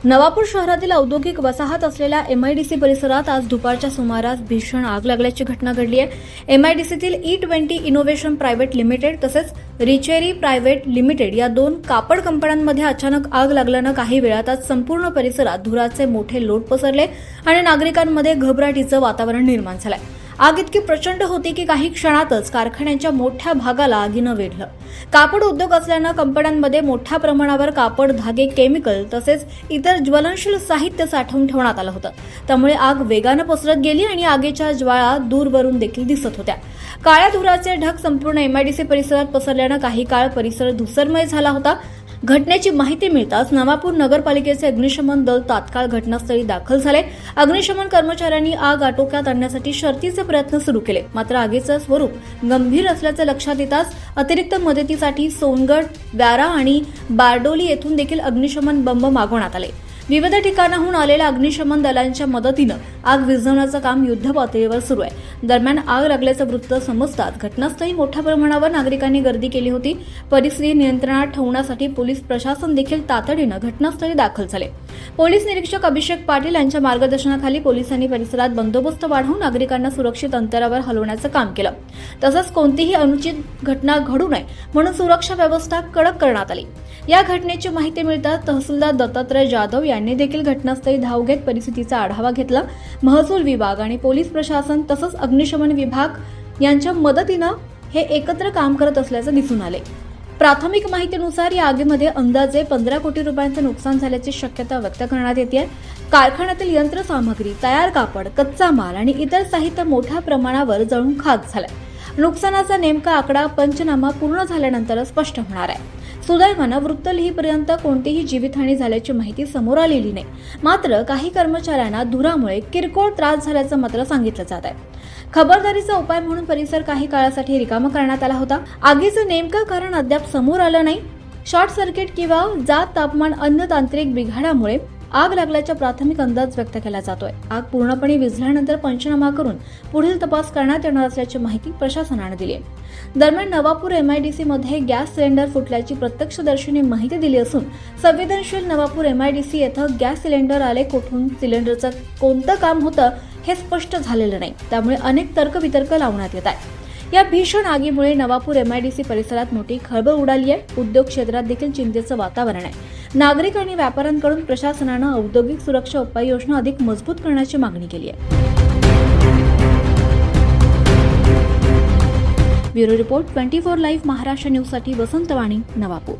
नवापूर शहरातील औद्योगिक वसाहत असलेल्या एमआयडीसी परिसरात आज दुपारच्या सुमारास भीषण आग लागल्याची घटना घडली आहे। एमआयडीसीतील E20 इनोव्हेशन प्रायव्हेट लिमिटेड तसेच रिचेरी प्रायव्हेट लिमिटेड या दोन कापड कंपन्यांमध्ये अचानक आग लागल्यानं काही वेळातच संपूर्ण परिसरात धुराचे मोठे लोट पसरले आणि नागरिकांमध्ये घबराटीचं वातावरण निर्माण झालंय। आग इतकी प्रचंड होती की काही क्षणातच कारखान्याच्या मोठ्या भागाला आगीनं वेढलं। कापड उद्योग असल्यानं कंपन्यांमध्ये मोठ्या प्रमाणावर कापड, धागे, केमिकल तसेच इतर ज्वलनशील साहित्य साठवून ठेवण्यात आलं होतं। त्यामुळे आग वेगानं पसरत गेली आणि आगीच्या ज्वाळा दूरवरून देखील दिसत होत्या। काळ्या धुराचे ढग संपूर्ण एमआयडीसी परिसरात पसरल्यानं काही काळ परिसर धुसरमय झाला होता। घटनेची माहिती मिळताच नवापूर नगरपालिकेचे अग्निशमन दल तात्काळ घटनास्थळी दाखल झाले। अग्निशमन कर्मचाऱ्यांनी आग आटोक्यात आणण्यासाठी शर्थीचे प्रयत्न सुरू केले, मात्र आगीचं स्वरूप गंभीर असल्याचे लक्षात येताच अतिरिक्त मदतीसाठी सोनगड, व्यारा आणि बारडोली येथून देखील अग्निशमन बंब मागवण्यात आले। विविध ठिकाणाहून आलेल्या अग्निशमन दलांच्या मदतीनं आग विझवण्याचं काम युद्धपातळीवर सुरू आहे। दरम्यान आग लागल्याचं वृत्त समजताच घटनास्थळी मोठ्या प्रमाणावर नागरिकांनी गर्दी केली होती। परिस्थिती नियंत्रणात ठेवण्यासाठी पोलीस प्रशासन देखील तातडीनं घटनास्थळी दाखल झाले। पोलीस निरीक्षक अभिषेक पाटील यांच्या मार्गदर्शनाखाली पोलिसांनी परिसरात बंदोबस्त वाढवून नागरिकांना सुरक्षित अंतरावर हलवण्याचं काम केलं। तसंच कोणतीही अनुचित घटना घडू नये म्हणून सुरक्षा व्यवस्था कडक करण्यात आली। या घटनेची माहिती मिळताच तहसीलदार दत्तात्रय जाधव यांनी देखील घटनास्थळी धाव घेत परिस्थितीचा आढावा घेतला। महसूल विभाग आणि पोलीस प्रशासन तसंच अग्निशमन विभाग यांच्या मदतीनं हे एकत्र काम करत असल्याचं दिसून आले। प्राथमिक माहितीनुसार या आगीमध्ये अंदाजे 15 कोटी रुपयांचं नुकसान झाल्याची शक्यता व्यक्त करण्यात येते। कारखान्यातील यंत्रसामग्री, तयार कापड, कच्चा माल आणि इतर साहित्य मोठ्या प्रमाणावर जळून खाक झालंय। नुकसानाचा नेमका आकडा पंचनामा पूर्ण झाल्यानंतर स्पष्ट होणार आहे। सुदैवानं वृत्त लिहीपर्यंत कोणतीही जीवितहानी झाल्याची माहिती समोर आलेली नाही, मात्र काही कर्मचाऱ्यांना धुरामुळे किरकोळ त्रास झाल्याचं मात्र सांगितलं जात आहे। खबरदारीचा उपाय म्हणून परिसर काही काळासाठी रिकामा करण्यात आला होता। आगीचं नेमकं कारण अद्याप समोर आलं नाही। शॉर्ट सर्किट किंवा जात तापमान अन्य तांत्रिक बिघाडामुळे आग लागल्याचा प्राथमिक अंदाज व्यक्त केला जातोय। आग पूर्णपणे विझल्यानंतर पंचनामा करून पुढील तपास करण्यात येणार असल्याची माहिती प्रशासनाने दिली आहे। दरम्यान नवापूर एमआयडीसी मध्ये गॅस सिलेंडर फुटल्याची प्रत्यक्षदर्शींनी माहिती दिली असून संवेदनशील नवापूर एमआयडीसी येथे गॅस सिलेंडर आले कुठून, सिलेंडरचं कोणतं काम होतं हे स्पष्ट झालेलं नाही। त्यामुळे अनेक तर्कवितर्क लावण्यात येत आहे। या भीषण आगीमुळे नवापूर एमआयडीसी परिसरात मोठी खळबळ उडाली आहे। उद्योग क्षेत्रात देखील चिंतेचं वातावरण आहे। नागरिक आणि व्यापाऱ्यांकडून प्रशासनानं औद्योगिक सुरक्षा उपाययोजना अधिक मजबूत करण्याची मागणी केली आहे। ब्युरो रिपोर्ट 24 लाईव्ह महाराष्ट्र न्यूजसाठी वसंत वाणी, नवापूर।